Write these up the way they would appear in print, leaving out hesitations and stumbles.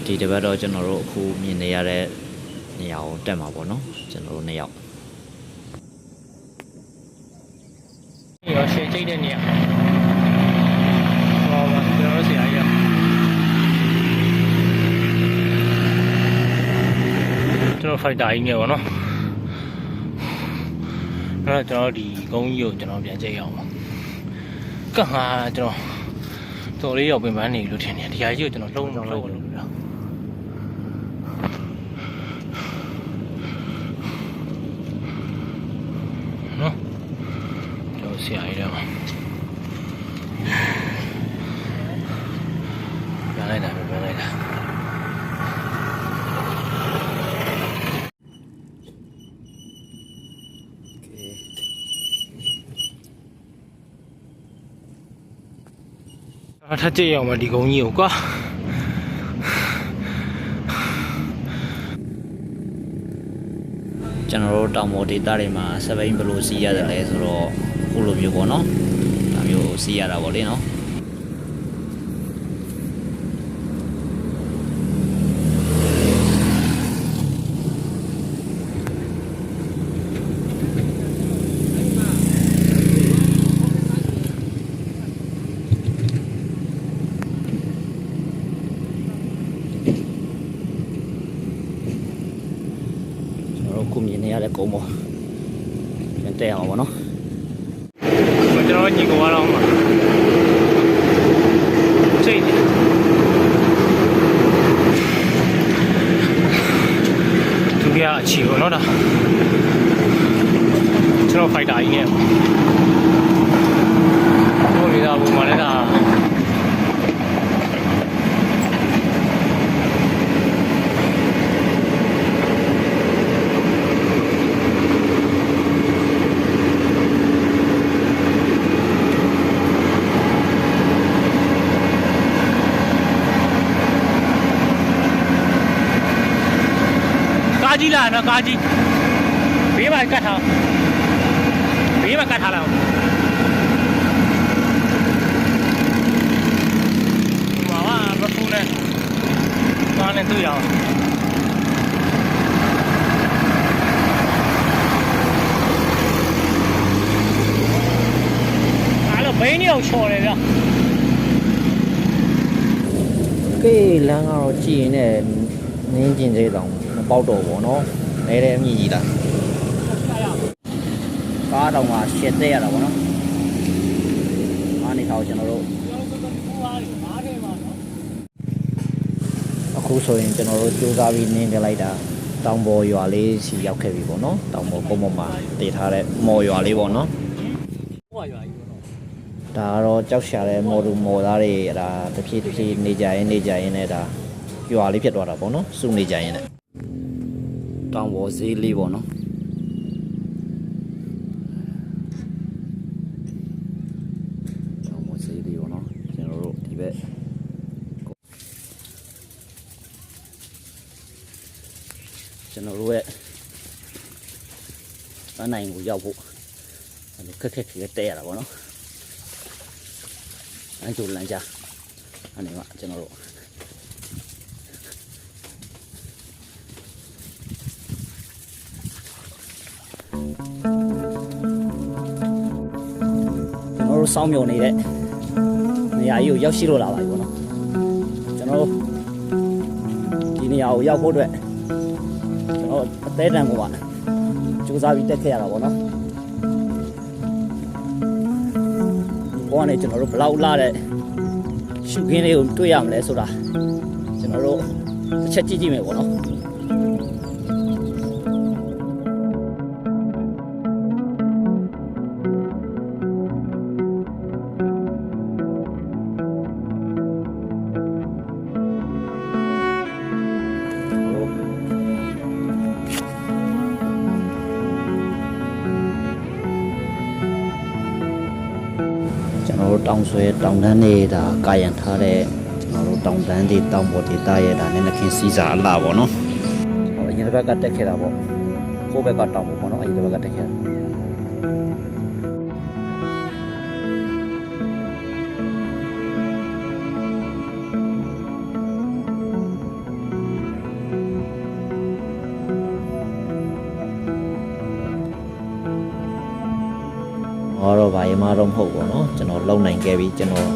ဒီတပတ်တော့ကျွန်တော်တို့အခုမြင်နေရတဲ့နေရာကိုတက်မှာပေါ့နော်ကျွန်တော်တို့နှစ်ယောက်ဒီတော့ရှေ့ကျိတ်တဲ့နေရာဟောပါကျွန်တော်တို့ဆရာကြီးကျွန်တော်ဖိုက်တာကြီးနေပါတော့အဲ့တော့ကျွန်တော်ဒီကုန်းကြီးကိုကျွန်တော်ပြန်ကြည့်အောင်ပါကဟာကျွန်တော်လေးရောက်ပင်ပန်းနေလို့ထင်တယ်ဒီဟာကြီးကိုကျွန်တော်လုံးလုံးလို့နော်ကျွန်တော်ဆရာကြီးတော့ပြန်လိုက်တာပြန်လိုက်တာထပ်ကြည့်အောင်မဒီကုန်းကြီးကိုကွာကျွန်တော်တို့တောင်ပေါ်ဒေသတွေမှာစပိန်ဘယ်လိုစီးရတယ်လဲဆိုတော့ခုလိုမျိုးပေါ့နော်ဒါမျိုးစီးရတာပေါ့လေနော်ခုမြင်နေရတဲ့ကုန်းပေါ်ပြန်တက်အောင်ပေါ့နော်ကျွန်တော်ညီကိုကတော့မှာစိတ်သူကအချီပေါ့နော်ဒါကျွန်တော်ဖိုက်တာကြီးနဲ့ဟိုနေတာပုံမှန်လည်းဒါကြီးလာနော်ကားကြီးဘေးမှာကတ်ထားဘေးမှာကတ်ထားလိုက်အောင်ဘာမှမပူနဲ့ကားနဲ့တွေ့ရအောင်အားလုံးဘိန်းနေအောင်ချော်တယ်ဗျကေးလမ်းကတော့ကြည့်ရင်လည်းနင်းကျင်သေးတောင်ပေါက်တော့ဗောနော်နဲတဲ့အမြင့်ကြီးလားကားတော့ကရှစ်သက်ရတာဗောနော်အားနေတော့ကျွန်တော်တို့အခုဆိုရင်ကျွန်တော်တို့စူးစမ်းပြီးနင်းပြလိုက်တာတောင်ပေါ်ရွာလေးစီရောက်ခဲ့ပြီဗောနော်တောင်ပေါ်ကုန်းပေါ်မှာတည်ထားတဲ့မော်ရွာလေးဗောနော်ဟိုရွာကြီးဗောနော်ဒါကတော့ကြောက်ရှာတဲ့မော်သူမော်သားတွေဒါတဖြည်းဖြည်းနေကြရင်နဲ့ဒါရွာလေးဖြစ်သွားတာဗောနော်စုနေကြရင်လည်းတောင်ပေါ်ဈေးလေးပေါ့နော်တောင်ပေါ်ဈေးလေးပေါ့နော်ကျွန်တော်တို့ဒီဘက်ကျွန်တော်တို့ရဲ့အနိုင်ကိုရောက်ဖို့ခက်တဲရတာပေါ့နော်အကျိုးလမ်းကြအနေမှာကျွန်တော်တို့စောင်းမြုံနေတဲ့နေရာကြီးကိုရောက်ရှိလို့လာပါပြီပေါ့နော်ကျွန်တော်ဒီနေရာကိုရောက်ဖို့အတွက်ကျွန်တော်အသေးတန်ကိုစူးစမ်းပြီးတက်ခဲ့ရတာပေါ့နော်ဒီဘောကနေကျွန်တော်တို့ဘလောက်လာတဲ့ရှုခင်းလေးကိုတွေ့ရမလဲဆိုတာကျွန်တော်တို့တစ်ချက်ကြည့်မယ်ပေါ့နော်တောင်ဆွဲတောင်တန်းနေတာကာယံထားတဲ့ကျွန်တော်တို့တောင်တန်းတွေတောင်ပေါ်ဒေသရဲ့ဒါနဲ့နှခင်စီးစာအလားပေါ့နော်ဟိုအရင်ဘက်ကတက်ခဲ့တာပေါ့ကိုယ့်ဘက်ကတောင်ပေါ့နော်အရင်ဘက်ကတက်ခဲ့တာ တော့ဘာမှတော့မဟုတ်ဘူးเนาะကျွန်တော်လုံနိုင်ခဲ့ပြီကျွန်တော်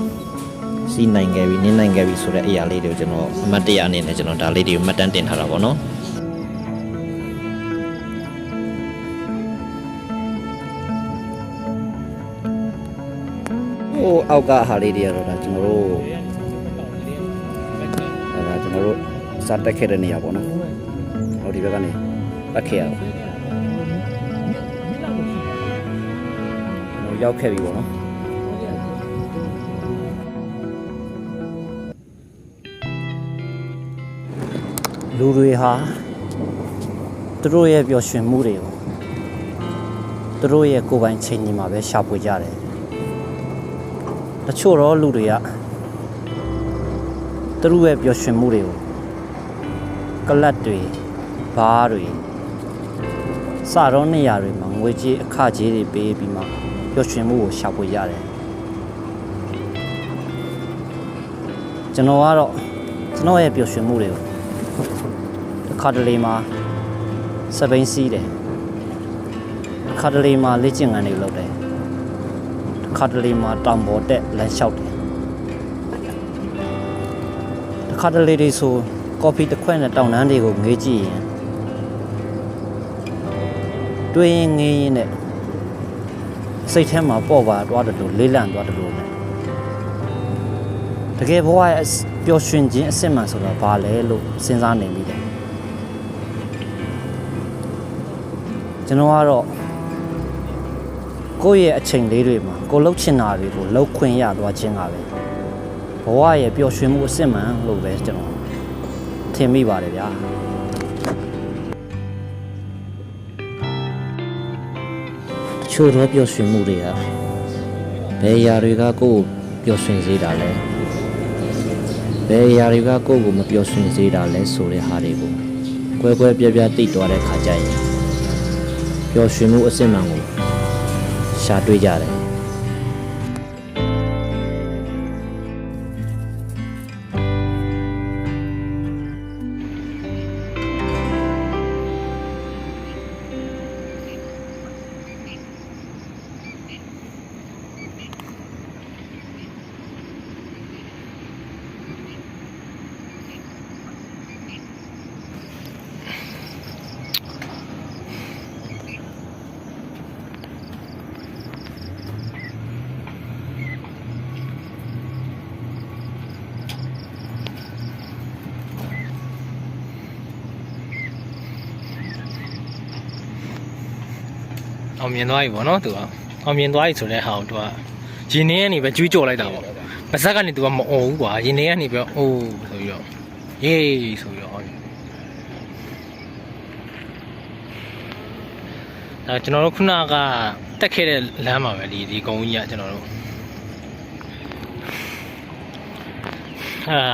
စီးနိုင်ခဲ့ပြီနင်းနိုင်ခဲ့ပြီဆိုတဲ့အရာလေးတွေကိုကျွန်တော်အမှတ်တရအနေနဲ့ကျွန်တော်ဒါလေးတွေကိုမှတ်တမ်းတင်ထားတာပေါ့နော်ဟိုအောက်ကဟာလေးတွေကတော့ဒါကျွန်တော်တို့ဒါကျွန်တော်တို့စားတက်ခဲ့တဲ့နေရာပေါ့နော်ဟိုဒီဘက်ကနေတက်ခဲ့ရအောင်ကျွန်တော်ရောက်ခဲ့ပြီပေါ့နော်လူတွေဟာသူတို့ရဲ့ပျော်ရွှင်မှုတွေကိုသူတို့ရဲ့ကိုယ်ပိုင်ချိန်ကြီးမှာပဲရှာဖွေကြတယ်တချို့တော့လူတွေကသူတို့ရဲ့ပျော်ရွှင်မှုတွေကိုကလတ်တွေဘားတွေစတော့နေရာတွေမှာငွေကြေးအခကြေးတွေပေးပြီးမှပျော်ရွှင်မှုကိုရှာဖွေရတယ်ကျွန်တော်ကတော့ကျွန်တော်ရဲ့ပျော်ရွှင်မှုတွေကိုခါတလေမှာစပိန်စီးတယ်ခါတလေမှာလေ့ကျင့်ခန်းတွေလုပ်တယ်ခါတလေမှာတောင်ပေါ်တက်လမ်းလျှောက်တယ်ခါတလေတွေဆိုကော်ဖီတစ်ခွက်နဲ့တောင်တန်းတွေကိုငေးကြည့်ရင်တွေးရင်ငေးရင်နဲ့စိတ်ထဲမှာပေါ့ပါသွားတယ်လို့လေးလံသွားတယ်လို့တကယ်ဘဝရဲ့ပျော်ရွှင်ခြင်းအစစ်မှန်ဆိုတာဘာလဲလို့စဉ်းစားနေမိတယ်ကျွန်တော်ကတော့ကိုယ့်ရဲ့အချိန်လေးတွေမှာကိုလှုပ်ချင်တာတွေကိုလှုပ်ခွင့်ရသွားခြင်းကပဲဘဝရဲ့ပျော်ရွှင်မှုအစစ်မှန်လို့ပဲကျွန်တော်ထင်မိပါတယ်ဗျာတချို့တော့ပျော်ရွှင်မှုတွေကဘယ်အရာတွေကကိုယ့်ကိုပျော်ရွှင်စေတာလဲဘယ်အရာတွေကကိုယ့်ကိုမပျော်ရွှင်စေတာလဲဆိုတဲ့ဟာတွေကိုကွဲကွဲပြားပြားသိသွားတဲ့ခါကျရင်ပျော်ရွှင်မှုအစစ်မှန်ကိုရှာတွေ့ကြတယ်အောင်မြင်သွားပြီပေါ့နော်သူကအောင်မြင်သွားပြီဆိုတဲ့ဟာကိုသူကရင်ထဲကနေပဲကျွေးကြော်လိုက်တာပေါ့ပါဇက်ကနေသူကမအော်ဘူးကွာရင်ထဲကနေပဲအိုးဆိုပြီးတော့ရေးဆိုပြီးတော့ဒါကျွန်တော်တို့ခုနကတက်ခဲ့တဲ့လမ်းမှာပဲဒီကုန်းကြီးကကျွန်တော်တို့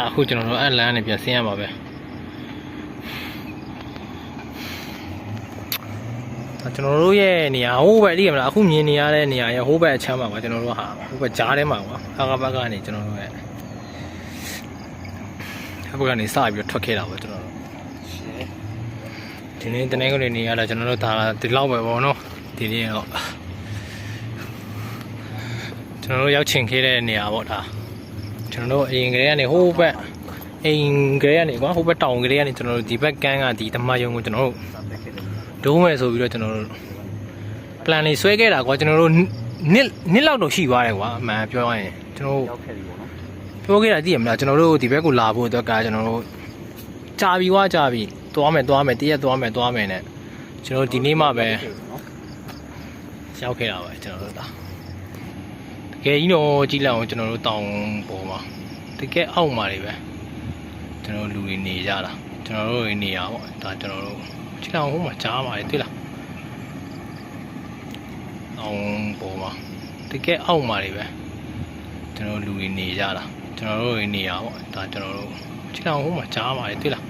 အခုကျွန်တော်တို့အဲ့လမ်းနဲ့ပြန်ဆင်းရမှာပဲကျွန်တော်တို့ရဲ့နေရာဟိုးဘက်သိရမလားအခုမြင်နေရတဲ့နေရာရဲ့ဟိုးဘက်အချမ်းမှာကွာကျွန်တော်တို့ဟာဟိုးဘက်ကြားထဲမှာကွာအာကဘက်ကနေကျွန်တော်တို့ရဲ့ဘက်ကနေစပြီးတော့ထွက်ခဲ့တာပေါ့ကျွန်တော်တို့ဒီနေ့တနေ့ကနေနေရတာကျွန်တော်တို့ဒါဒီလောက်ပဲပေါ့နော်ဒီနေ့တော့ကျွန်တော်တို့ရောက်ချင်ခဲ့တဲ့နေရာပေါ့ဒါကျွန်တော်တို့အရင်ကလေးကနေဟိုးဘက်အိမ်ကလေးကနေကွာဟိုးဘက်တောင်ကလေးကနေကျွန်တော်တို့ဒီဘက်ကန်းကဒီဓမ္မယုံကိုကျွန်တော်တို့ဒုံးမယ်ဆိုပြီးတော့ကျွန်တော်တို့ plan လေးဆွဲခဲ့တာကွာကျွန်တော်တို့နှစ်လောက်တော့ရှိသွားတယ်ကွာအမှန်ပြောရရင်ကျွန်တော်တို့ရောက်ခဲ့ပြီပေါ့နော်ပြောခဲ့တာသိရမလားကျွန်တော်တို့ဒီဘက်ကိုလာဖို့အတွက်ကကျွန်တော်တို့ကြာပြီွားကြာပြီသွားမယ်တရက်သွားမယ်နဲ့ကျွန်တော်ဒီနေ့မှပဲရောက်ခဲ့တာပဲကျွန်တော်တို့ဒါတကယ်ကြီးတော့ကြီးလောက်အောင်ကျွန်တော်တို့တောင်ပေါ်မှာတကယ်အောက်မှာတွေပဲကျွန်တော်လူတွေနေကြတာကျွန်တော်တို့နေရပေါ့ဒါကျွန်တော်တို့ကြီးလောက်ဟိုမှာကြားပါတယ်တွေ့လားအောင်ပေါ်မှာတကယ်အောက်မှာတွေပဲကျွန်တော်လူတွေနေကြတာကျွန်တော်တို့နေရပေါ့ဒါကျွန်တော်တို့ကြီးလောက်ဟိုမှာကြားပါတယ်တွေ့လား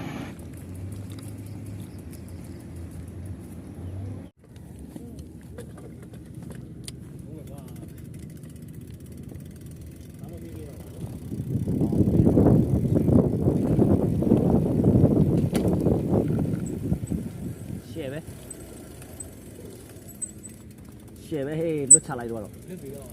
ရှယ်ပဲဟေးလွတ်ချလိုက်တော့ လွတ်ပြီးတော့